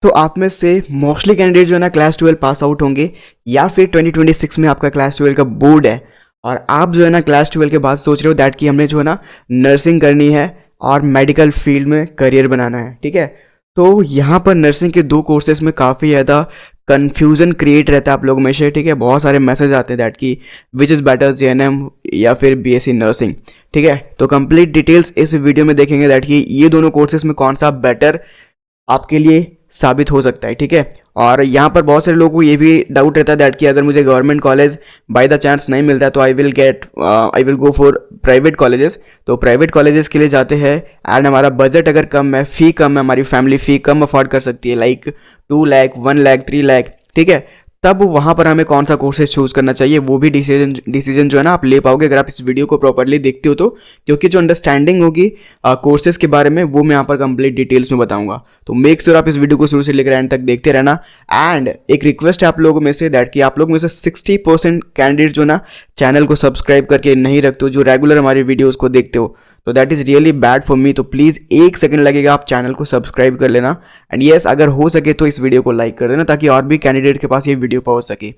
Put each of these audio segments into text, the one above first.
तो आप में से मोस्टली कैंडिडेट जो है ना क्लास 12 पास आउट होंगे या फिर 2026 में आपका क्लास 12 का बोर्ड है और आप जो है ना क्लास 12 के बाद सोच रहे हो दैट कि हमने जो है ना नर्सिंग करनी है और मेडिकल फील्ड में करियर बनाना है। ठीक है, तो यहाँ पर नर्सिंग के दो कोर्सेज में काफ़ी ज़्यादा कन्फ्यूज़न क्रिएट रहता है आप लोगों में से। ठीक है, बहुत सारे मैसेज आते हैं दैट कि विच इज़ बेटर JNM या फिर BSc नर्सिंग। ठीक है, तो कंप्लीट डिटेल्स इस वीडियो में देखेंगे दैट कि ये दोनों कोर्सेज में कौन सा बेटर आपके लिए साबित हो सकता है। ठीक है, और यहाँ पर बहुत सारे लोगों को ये भी डाउट रहता है दैट कि अगर मुझे government college by the chance नहीं मिलता है तो I will go for private colleges. तो प्राइवेट कॉलेजेस के लिए जाते हैं एंड हमारा बजट अगर कम है, फ़ी कम है, हमारी फैमिली फ़ी कम अफोर्ड कर सकती है लाइक 2 लाख 1 लाख 3 लाख। ठीक है, तब वहाँ पर हमें कौन सा कोर्सेज चूज़ करना चाहिए वो भी डिसीजन जो है ना आप ले पाओगे अगर आप इस वीडियो को प्रॉपरली देखते हो तो, क्योंकि जो अंडरस्टैंडिंग होगी कोर्सेज के बारे में वो मैं यहाँ पर कंप्लीट डिटेल्स में बताऊंगा। तो मेक श्योर आप इस वीडियो को शुरू से लेकर एंड तक देखते रहना। एंड एक रिक्वेस्ट है आप लोगों में से दैट कि आप लोग में से 60% कैंडिडेट जो ना चैनल को सब्सक्राइब करके नहीं रखते हो, जो रेगुलर हमारी वीडियोज़ को देखते हो, तो that is really bad for me. तो प्लीज़ 1 सेकंड लगेगा, आप चैनल को सब्सक्राइब कर लेना एंड येस अगर हो सके तो इस वीडियो को लाइक कर देना ताकि और भी कैंडिडेट के पास ये वीडियो पहुंच सके।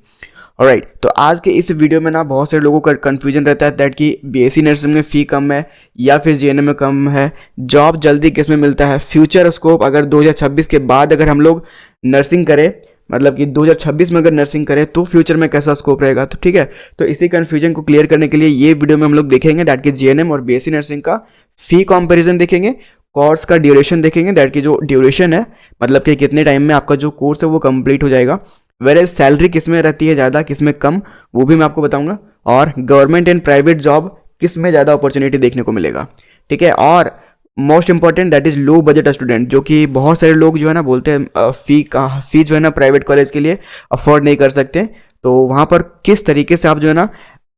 ऑलराइट, तो आज के इस वीडियो में ना बहुत सारे लोगों का कन्फ्यूजन रहता है दैट कि BSc नर्सिंग में फ़ी कम है या फिर JNM में कम है, जॉब जल्दी किस में मिलता है, फ्यूचर स्कोप अगर 2026 के बाद अगर हम लोग नर्सिंग करें, मतलब कि 2026 में अगर नर्सिंग करें तो फ्यूचर में कैसा स्कोप रहेगा। तो ठीक है, तो इसी कन्फ्यूजन को क्लियर करने के लिए ये वीडियो में हम लोग देखेंगे दैट कि JNM और BSc नर्सिंग का फ़ी कंपैरिजन देखेंगे, कोर्स का ड्यूरेशन देखेंगे दैट कि जो ड्यूरेशन है मतलब कि कितने टाइम में आपका जो कोर्स है वो कंप्लीट हो जाएगा, वेयर सैलरी किस में रहती है ज़्यादा किस में कम वो भी मैं आपको बताऊंगा, और गवर्नमेंट एंड प्राइवेट जॉब किस में ज़्यादा अपॉर्चुनिटी देखने को मिलेगा। ठीक है, और most important that is low budget student, जो कि बहुत सारे लोग जो है ना बोलते हैं फ़ी जो है ना प्राइवेट कॉलेज के लिए अफोर्ड नहीं कर सकते, तो वहाँ पर किस तरीके से आप जो है ना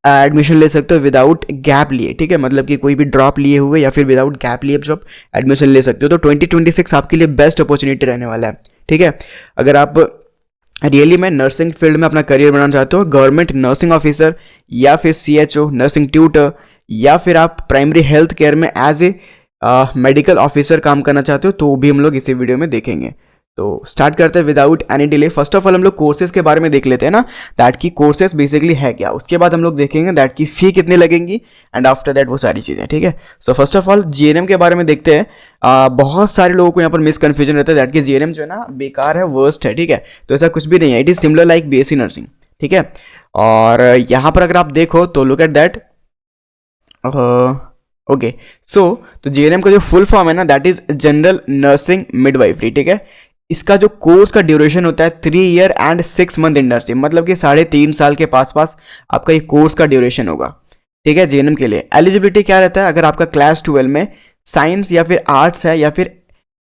एडमिशन ले सकते हो विदाउट गैप लिए। ठीक है, मतलब कि कोई भी ड्रॉप लिए हुए या फिर विदाउट गैप लिए जब एडमिशन ले सकते हो, तो 2026 आपके लिए बेस्ट अपॉर्चुनिटी रहने वाला है। ठीक है, अगर आप रियली में नर्सिंग फील्ड में अपना करियर बनाना चाहते हो, गवर्नमेंट नर्सिंग ऑफिसर या फिर CHO नर्सिंग ट्यूटर या फिर आप प्राइमरी हेल्थ केयर में एज ए मेडिकल ऑफिसर काम करना चाहते हो तो भी हम लोग इसी वीडियो में देखेंगे। तो स्टार्ट करते हैं without any delay. First of all हम लोग कोर्सेज के बारे में देख लेते हैं ना दैट की कोर्सेज बेसिकली है क्या, उसके बाद हम लोग देखेंगे दैट की फ़ी कितनी लगेंगी एंड आफ्टर दैट वो सारी चीज़ें। ठीक है, so first of all JNM के बारे में देखते हैं। बहुत सारे लोगों को यहाँ पर मिसकन्फ्यूजन रहता है दैट की JNM जो है ना बेकार है, वर्स्ट है। ठीक है, तो ऐसा कुछ भी नहीं है, it is similar like BSc nursing. ठीक है, और यहाँ पर अगर आप देखो तो लुक एट दैट ओके, सो तो JNM का जो फुल फॉर्म है ना that is general nursing midwifery. ठीक है, इसका जो कोर्स का ड्यूरेशन होता है 3 ईयर एंड 6 मंथ इंटर्नशिप, मतलब कि 3.5 साल के पास आपका ये कोर्स का ड्यूरेशन होगा। ठीक है, JNM के लिए एलिजिबिलिटी क्या रहता है, अगर आपका क्लास 12 में साइंस या फिर आर्ट्स है या फिर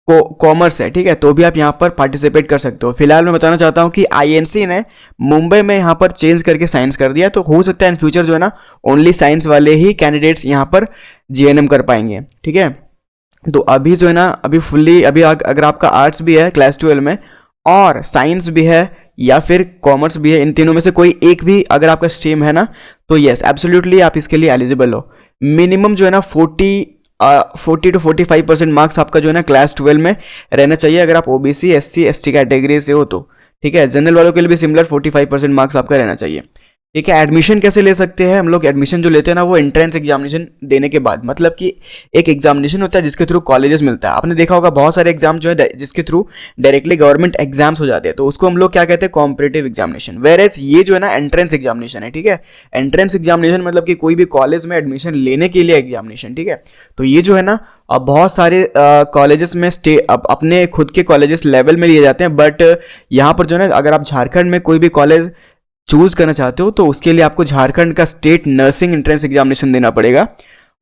कॉमर्स है, ठीक है, तो भी आप यहाँ पर पार्टिसिपेट कर सकते हो। फिलहाल मैं बताना चाहता हूँ कि INC ने मुंबई में यहाँ पर चेंज करके साइंस कर दिया, तो हो सकता है इन फ्यूचर जो है ना ओनली साइंस वाले ही कैंडिडेट्स यहाँ पर JNM कर पाएंगे। ठीक है, तो अभी जो है ना अभी अगर आपका आर्ट्स भी है क्लास 12 में और साइंस भी है या फिर कॉमर्स भी है, इन तीनों में से कोई एक भी अगर आपका स्ट्रीम है ना तो येस एब्सोल्युटली आप इसके लिए एलिजिबल हो। मिनिमम जो है ना 40 to 45% मार्क्स आपका जो है ना क्लास 12 में रहना चाहिए अगर आप OBC SC ST कैटेगरी से हो तो। ठीक है, जनरल वालों के लिए भी सिमिलर 45% मार्क्स आपका रहना चाहिए। ठीक है, एडमिशन कैसे ले सकते हैं हम लोग, एडमिशन जो लेते हैं ना वो एंट्रेंस एग्जामिनेशन देने के बाद, मतलब कि एक एग्जामिनेशन होता है जिसके थ्रू कॉलेजेस मिलता है। आपने देखा होगा बहुत सारे एग्जाम जो है जिसके थ्रू डायरेक्टली गवर्नमेंट एग्जाम्स हो जाते हैं, तो उसको हम लोग क्या कहते हैं कॉम्पिटिटिव एग्जामिनेशन, वेयर एज ये जो है ना एंट्रेंस एग्जामिनेशन है। ठीक है, एंट्रेंस एग्जामिनेशन मतलब कि कोई भी कॉलेज में एडमिशन लेने के लिए एग्जामिनेशन। ठीक है, तो ये जो है ना अब बहुत सारे कॉलेजेस में अपने खुद के कॉलेजेस लेवल में लिए जाते हैं, बट यहाँ पर जो है ना अगर आप झारखंड में कोई भी कॉलेज चूज करना चाहते हो तो उसके लिए आपको झारखंड का स्टेट नर्सिंग एंट्रेंस एग्जामिनेशन देना पड़ेगा।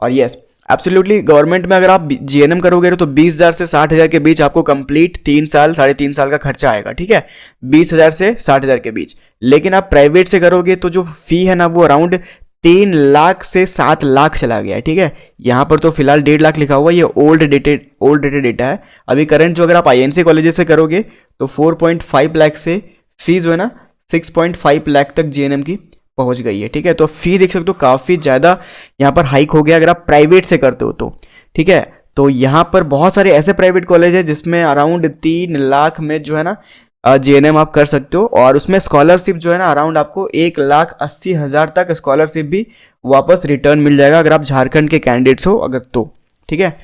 और यस एब्सोल्युटली गवर्नमेंट में अगर आप JNM करोगे तो 20,000 से 60,000 के बीच आपको कंप्लीट 3 साल 3.5 साल का खर्चा आएगा। ठीक है, 20,000 से 60,000 के बीच। लेकिन आप प्राइवेट से करोगे तो जो फी है ना वो अराउंड 3 लाख से 7 लाख चला गया है। ठीक है, यहाँ पर तो फिलहाल 1.5 लाख लिखा हुआ है, ये ओल्ड डेटेड डेटा है। अभी करंट जो अगर आप INC कॉलेजेस से करोगे तो 4.5 लाख से फीस जो है ना 6.5 लाख तक JNM की पहुंच गई है। ठीक है, तो फी देख सकते हो काफ़ी ज़्यादा यहाँ पर हाइक हो गया अगर आप प्राइवेट से करते हो तो। ठीक है, तो यहाँ पर बहुत सारे ऐसे प्राइवेट कॉलेज है जिसमें अराउंड 3 लाख में जो है ना JNM आप कर सकते हो, और उसमें स्कॉलरशिप जो है ना अराउंड आपको 1,80,000 तक स्कॉलरशिप भी वापस रिटर्न मिल जाएगा अगर आप झारखंड के कैंडिडेट्स हो अगर तो, ठीक है।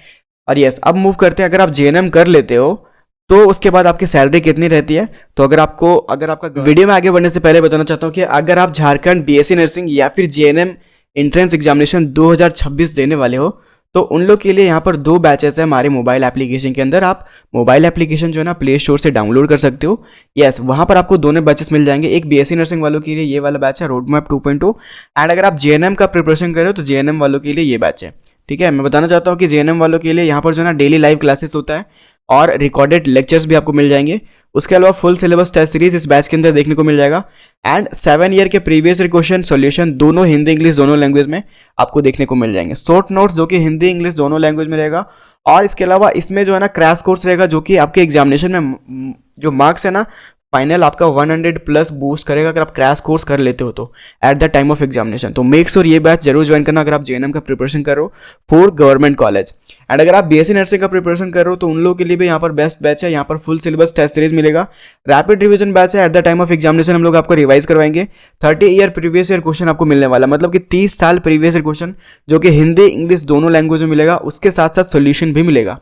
और यस, अब मूव करते हैं, अगर आप JNM कर लेते हो तो उसके बाद आपकी सैलरी कितनी रहती है। तो अगर आपका वीडियो में आगे बढ़ने से पहले बताना चाहता हूँ कि अगर आप झारखंड BSc नर्सिंग या फिर JNM एंट्रेंस एग्जामिनेशन 2026 देने वाले हो तो उन लोग के लिए यहाँ पर 2 बैचेस है हमारे मोबाइल एप्लीकेशन के अंदर। आप मोबाइल एप्लीकेशन जो है ना प्ले स्टोर से डाउनलोड कर सकते हो। यस, वहाँ पर आपको दोनों बैचेस मिल जाएंगे। एक BSc नर्सिंग वालों के लिए ये वाला बैच है रोड मैप 2.0, एंड अगर आप JNM का प्रिपरेशन कर रहे हो तो JNM वालों के लिए ये बैच है, ठीक है। मैं बताना चाहता हूँ कि JNM वालों के लिए यहाँ पर जो है ना डेली लाइव क्लासेस होता है और रिकॉर्डेड लेक्चर्स भी आपको मिल जाएंगे। उसके अलावा फुल सिलेबस टेस्ट सीरीज इस बैच के अंदर देखने को मिल जाएगा, एंड 7 ईयर के प्रीवियस ईयर क्वेश्चन सॉल्यूशन दोनों हिंदी इंग्लिश दोनों लैंग्वेज में आपको देखने को मिल जाएंगे। शॉर्ट नोट्स जो कि हिंदी इंग्लिश दोनों लैंग्वेज में रहेगा, और इसके अलावा इसमें जो है ना क्रैश कोर्स रहेगा जो कि आपके एग्जामिनेशन में जो मार्क्स है ना फाइनल आपका 100 प्लस बूस्ट करेगा अगर आप क्रैश कोर्स कर लेते हो तो at the time of examination. तो मेक श्योर ये बैच जरूर ज्वाइन करना अगर आप JNM का प्रिपरेशन कर रहे हो फॉर गवर्नमेंट कॉलेज। एंड अगर आप BSc नर्सिंग का प्रिपरेशन कर रहे हो तो उन लोगों के लिए भी यहाँ पर बेस्ट बैच है। यहाँ पर फुल सिलेबस टेस्ट सीरीज मिलेगा, रैपिड रिवीजन बैच है। At the time of examination हम लोग आपको रिवाइज करवाएंगे। 30 ईयर प्रीवियस ईयर क्वेश्चन आपको मिलने वाला, मतलब कि 30 साल प्रीवियस ईयर क्वेश्चन जो कि हिंदी इंग्लिश दोनों लैंग्वेज में मिलेगा, उसके साथ साथ सोल्यूशन भी मिलेगा।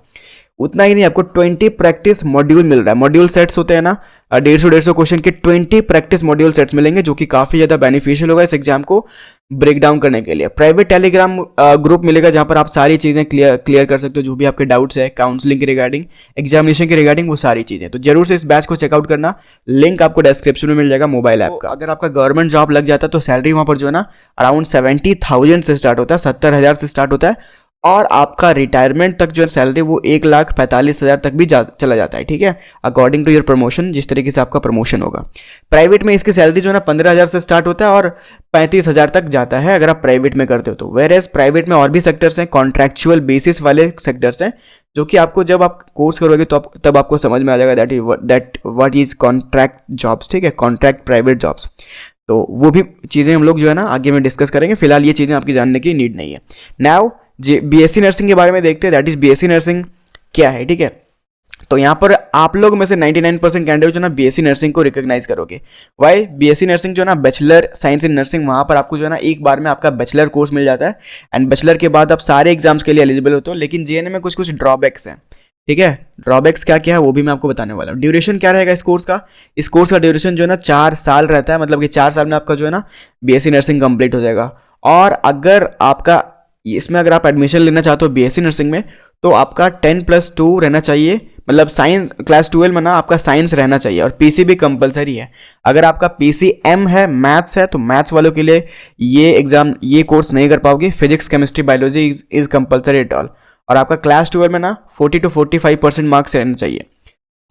उतना ही नहीं, आपको 20 प्रैक्टिस मॉड्यूल मिल रहा है। मॉड्यूल सेट्स होते हैं ना 150 क्वेश्चन के 20 प्रैक्टिस मॉड्यूल सेट्स मिलेंगे जो कि काफ़ी ज़्यादा बेनिफिशियल होगा इस एग्जाम को ब्रेक डाउन करने के लिए। प्राइवेट टेलीग्राम ग्रुप मिलेगा जहां पर आप सारी चीज़ें क्लियर कर सकते हो, जो भी आपके डाउट्स है काउंसलिंग के रिगार्डिंग, एग्जामिनेशन के रिगार्डिंग, वो सारी चीज़ें। तो जरूर से इस बैच को चेकआउट करना, लिंक आपको डिस्क्रिप्शन में मिल जाएगा मोबाइल ऐप का। अगर आपका गवर्नमेंट जॉब लग जाता है तो सैलरी वहाँ पर जो है ना अराउंड 70,000 से स्टार्ट होता है, 70,000 से स्टार्ट होता है, और आपका रिटायरमेंट तक जो है सैलरी वो 1,45,000 तक भी चला जाता है, ठीक है, अकॉर्डिंग टू योर प्रमोशन, जिस तरीके से आपका प्रमोशन होगा। प्राइवेट में इसकी सैलरी जो है ना 15,000 से स्टार्ट होता है और 35,000 तक जाता है अगर आप प्राइवेट में करते हो तो। वेर एज प्राइवेट में और भी सेक्टर्स हैं, कॉन्ट्रैक्चुअल बेसिस वाले सेक्टर्स हैं, जो कि आपको जब आप कोर्स करोगे तो तब आपको समझ में आ जाएगा that what is contract jobs, ठीक है, कॉन्ट्रैक्ट प्राइवेट जॉब्स। तो वो भी चीज़ें हम लोग जो है ना आगे में डिस्कस करेंगे, फिलहाल ये चीज़ें आपकी जानने की नीड नहीं है। नाउ BSc नर्सिंग के बारे में देखते हैं, दैट इज BSc नर्सिंग क्या है, ठीक है। तो यहाँ पर आप लोग में से 99% कैंडिडेट जो ना BSc नर्सिंग को रिकॉग्नाइज करोगे। वाई? BSc नर्सिंग जो ना बैचलर साइंस इन नर्सिंग, वहाँ पर आपको जो है ना एक बार में आपका बैचलर कोर्स मिल जाता है, एंड बैचलर के बाद आप सारे एग्जाम्स के लिए एलिजिबल होते हो। लेकिन JNM में कुछ कुछ ड्रॉबैक्स हैं, ठीक है। ड्रॉबैक्स क्या क्या है वो भी मैं आपको बताने वाला हूँ। ड्यूरेशन क्या रहेगा इस कोर्स का? इस कोर्स का ड्यूरेशन जो है ना 4 साल रहता है, मतलब कि 4 साल में आपका जो है ना BSc नर्सिंग कंप्लीट हो जाएगा। और अगर आपका इसमें अगर आप एडमिशन लेना चाहते हो BSc नर्सिंग में तो आपका 10+2 रहना चाहिए, मतलब साइंस क्लास 12 में ना आपका साइंस रहना चाहिए, और PC भी कंपलसरी है। अगर आपका PCM है, मैथ्स है, तो मैथ्स वालों के लिए ये कोर्स नहीं कर पाओगे। Physics chemistry biology is compulsory at all. और आपका क्लास 12 में ना 40 to 45% मार्क्स रहना चाहिए।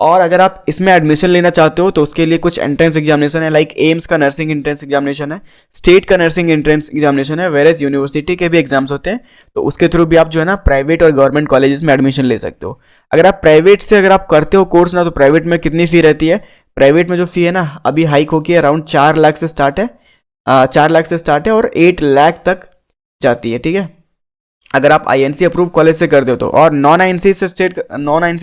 और अगर आप इसमें एडमिशन लेना चाहते हो तो उसके लिए कुछ एंट्रेंस एग्जामिनेशन है, लाइक एम्स का नर्सिंग एंट्रेंस एग्जामिनेशन है, स्टेट का नर्सिंग एंट्रेंस एग्जामिनेशन है, वेरेज यूनिवर्सिटी के भी एग्जाम्स होते हैं। तो उसके थ्रू भी आप जो है ना प्राइवेट और गवर्नमेंट कॉलेजेस में एडमिशन ले सकते हो। अगर आप प्राइवेट से अगर आप करते हो कोर्स ना, तो प्राइवेट में कितनी फ़ी रहती है? प्राइवेट में जो फ़ी है ना अभी हाइक होगी, अराउंड 4 लाख से स्टार्ट है, 4 लाख से स्टार्ट है और 8 लाख तक जाती है, ठीक है। अगर आप INC अप्रूव कॉलेज से कर दो तो, और नॉन INC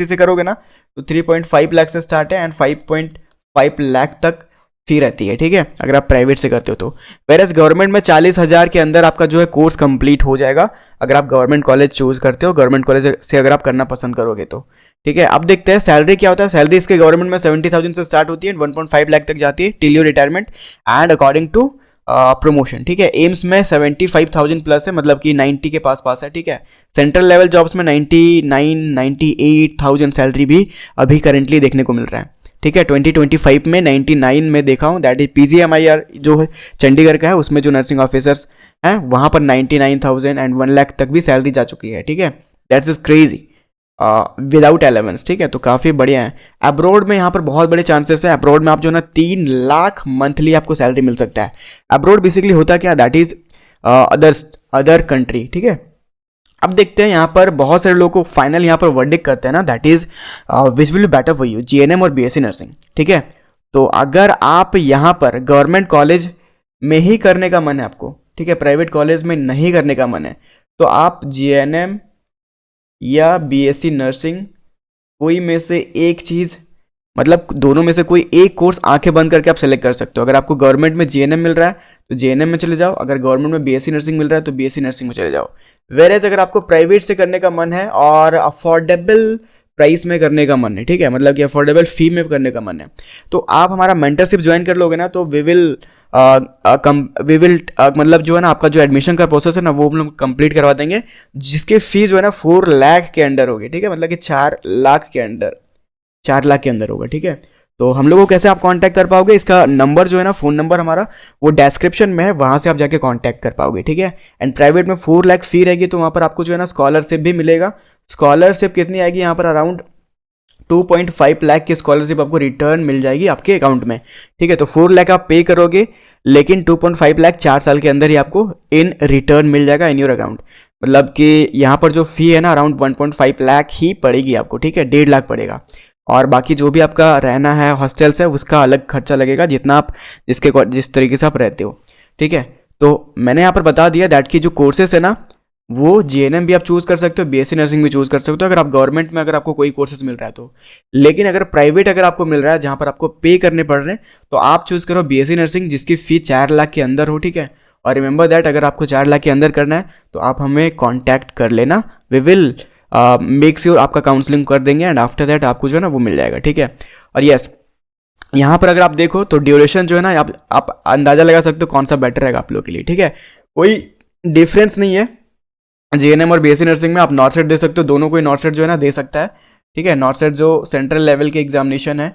से करोगे ना तो 3.5 लाख से स्टार्ट है एंड 5.5 लाख तक फी रहती है, ठीक है, अगर आप प्राइवेट से करते हो तो। वेरएस गवर्नमेंट में 40,000 के अंदर आपका जो है कोर्स कंप्लीट हो जाएगा अगर आप गवर्नमेंट कॉलेज चूज करते हो, गवर्नमेंट कॉलेज से अगर आप करना पसंद करोगे तो, ठीक है। अब देखते हैं सैलरी क्या होता है। सैलरी इसके गवर्नमेंट में 70,000 से स्टार्ट होती है, 1.5 लाख तक जाती है till your retirement and according to promotion, ठीक है। एम्स में 75,000 प्लस है, मतलब कि 90 के पास है, ठीक है। सेंट्रल लेवल जॉब्स में 98,000 सैलरी भी अभी करेंटली देखने को मिल रहा है, ठीक है। 2025 में 99 में देखा हूँ, दैट इज PGMIR जो है चंडीगढ़ का है, उसमें जो नर्सिंग ऑफिसर्स हैं वहाँ पर 99,000 एंड 1 लाख तक भी सैलरी जा चुकी है, ठीक है। That's is crazy without allowance, ठीक है। तो काफ़ी बढ़िया है। अब्रॉड में यहाँ पर बहुत बड़े चांसेस है। अब्रॉड में आप जो है ना 3 लाख मंथली आपको सैलरी मिल सकता है। अब्रॉड बेसिकली होता क्या? दैट इज अदर कंट्री, ठीक है। अब देखते हैं यहाँ पर बहुत सारे लोगों को फाइनल यहाँ पर वर्डिक्ट करते हैं ना, that is which will be better for you, JNM और BSc नर्सिंग, ठीक है। तो अगर आप यहाँ पर गवर्नमेंट कॉलेज में ही करने का मन है आपको, ठीक है, प्राइवेट कॉलेज में नहीं करने का मन है, तो आप JNM या बीएससी नर्सिंग, कोई में से एक चीज़, मतलब दोनों में से कोई एक कोर्स आंखें बंद करके आप सेलेक्ट कर सकते हो। अगर आपको गवर्नमेंट में जीएनएम मिल रहा है तो जीएनएम में चले जाओ, अगर गवर्नमेंट में बीएससी नर्सिंग मिल रहा है तो बीएससी नर्सिंग में चले जाओ। वेरेज अगर आपको प्राइवेट से करने का मन है और अफोर्डेबल प्राइस में करने का मन है, ठीक है, मतलब कि अफोर्डेबल फी में करने का मन है, तो आप हमारा मेंटरशिप ज्वाइन कर लोगे ना, तो वी विल मतलब जो है ना आपका जो एडमिशन का प्रोसेस है ना वो हम लोग कंप्लीट करवा देंगे, जिसकी फी जो है ना 4 लाख के अंडर होगी, ठीक है, मतलब कि 4 लाख के अंदर, 4 लाख के अंदर होगा, ठीक है। तो हम लोगों को कैसे आप कांटेक्ट कर पाओगे, इसका नंबर जो है ना, फ़ोन नंबर हमारा वो डिस्क्रिप्शन में है, वहाँ से आप जाके कांटेक्ट कर पाओगे, ठीक है। एंड प्राइवेट में 4 लाख फी रहेगी, तो वहाँ पर आपको जो है ना स्कॉलरशिप भी मिलेगा। स्कॉलरशिप कितनी आएगी यहाँ पर, अराउंड 2.5 लाख की स्कॉलरशिप आपको रिटर्न मिल जाएगी आपके अकाउंट में, ठीक है। तो 4 लाख आप पे करोगे, लेकिन 2.5 लाख 4 साल के अंदर ही आपको इन रिटर्न मिल जाएगा इन योर अकाउंट। मतलब कि यहाँ पर जो फी है ना अराउंड 1.5 लाख ही पड़ेगी आपको, ठीक है, 1.5 लाख पड़ेगा। और बाकी जो भी आपका रहना है, हॉस्टल्स है, उसका अलग खर्चा लगेगा, जितना आप जिस तरीके से आप रहते हो, ठीक है। तो मैंने यहाँ पर बता दिया दैट की जो कोर्सेस है ना वो जीएनएम भी आप चूज़ कर सकते हो, बीएससी नर्सिंग भी चूज़ कर सकते हो, अगर आप गवर्नमेंट में अगर आपको कोई कोर्सेज मिल रहा है तो। लेकिन अगर प्राइवेट अगर आपको मिल रहा है जहाँ पर आपको पे करने पड़ रहे हैं, तो आप चूज़ करो बीएससी नर्सिंग जिसकी फ़ी 4 लाख के अंदर हो, ठीक है। और रिमेंबर दैट अगर आपको 4 लाख के अंदर करना है तो आप हमें कॉन्टैक्ट कर लेना, वी विल मेक श्योर आपका काउंसलिंग कर देंगे, एंड आफ्टर दैट आपको जो है ना वो मिल जाएगा, ठीक है। और यस, यहाँ पर अगर आप देखो तो ड्यूरेशन जो है ना आप अंदाज़ा लगा सकते हो कौन सा बेटर रहेगा आप लोग के लिए, ठीक है। कोई डिफरेंस नहीं है जीएनएम और बीएससी नर्सिंग में, आप नॉर्थ सेट दे सकते हो, दोनों को ही नॉर्थ सेट जो है ना दे सकता है, ठीक है। नॉर्थ सेट जो सेंट्रल लेवल के एग्जामिनेशन है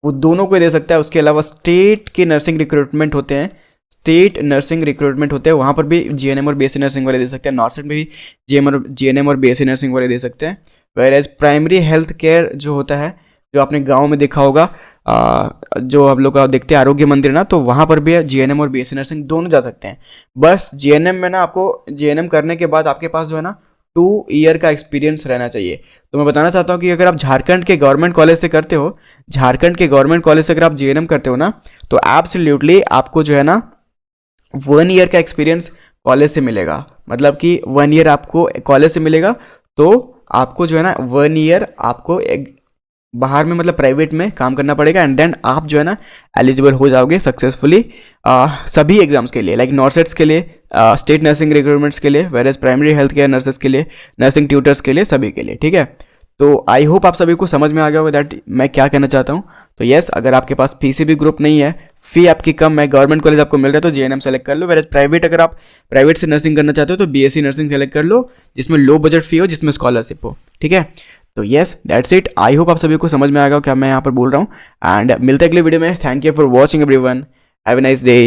वो दोनों को ही दे सकता है। उसके अलावा स्टेट के नर्सिंग रिक्रूटमेंट होते हैं, स्टेट नर्सिंग रिक्रूटमेंट होते हैं, वहाँ पर भी जीएनएम और बीएससी नर्सिंग वाले दे सकते हैं। नॉर्थ सेट में भी जीएनएम और बीएससी नर्सिंग वाले दे सकते हैं। Whereas primary health care जो होता है, जो आपने गांव में देखा होगा, जो आप लोग का देखते हैं आरोग्य मंदिर ना, तो वहाँ पर भी जीएनएम और बीएससी नर्सिंग दोनों जा सकते हैं। बस जीएनएम में ना आपको जीएनएम करने के बाद आपके पास जो है ना 2 ईयर का एक्सपीरियंस रहना चाहिए। तो मैं बताना चाहता हूँ कि अगर आप झारखंड के गवर्नमेंट कॉलेज से करते हो, झारखंड के गवर्नमेंट कॉलेज से अगर आप जीएनएम करते हो ना, तो एब्सोल्युटली आपको जो है ना 1 ईयर का एक्सपीरियंस कॉलेज से मिलेगा। मतलब कि 1 ईयर आपको कॉलेज से मिलेगा, तो आपको जो है ना 1 ईयर आपको बाहर में मतलब प्राइवेट में काम करना पड़ेगा, एंड देन आप जो है ना एलिजिबल हो जाओगे सक्सेसफुली सभी एग्जाम्स के लिए, लाइक नॉर्थ सेट्स के लिए, स्टेट नर्सिंग रिक्रूटमेंट्स के लिए, whereas primary health care nurses के लिए, नर्सिंग ट्यूटर्स के लिए, सभी के लिए, ठीक है। तो आई होप आप सभी को समझ में आ गया होगा दैट मैं क्या कहना चाहता हूँ। तो येस, अगर आपके पास पीसीबी ग्रुप नहीं है, फी आपकी कम है, गवर्नमेंट कॉलेज आपको मिल रहा है, तो जीएनएम सेलेक्ट कर लो। वेर एज प्राइवेट अगर आप प्राइवेट से नर्सिंग करना चाहते हो तो बीएससी नर्सिंग सेलेक्ट कर लो, जिसमें लो बजट फी हो, जिसमें स्कॉलरशिप हो, ठीक है। तो yes, that's it. I hope आप सभी को समझ में आएगा क्या मैं यहाँ पर बोल रहा हूँ, एंड मिलते हैं अगले वीडियो में। Thank you for watching everyone, have a nice day.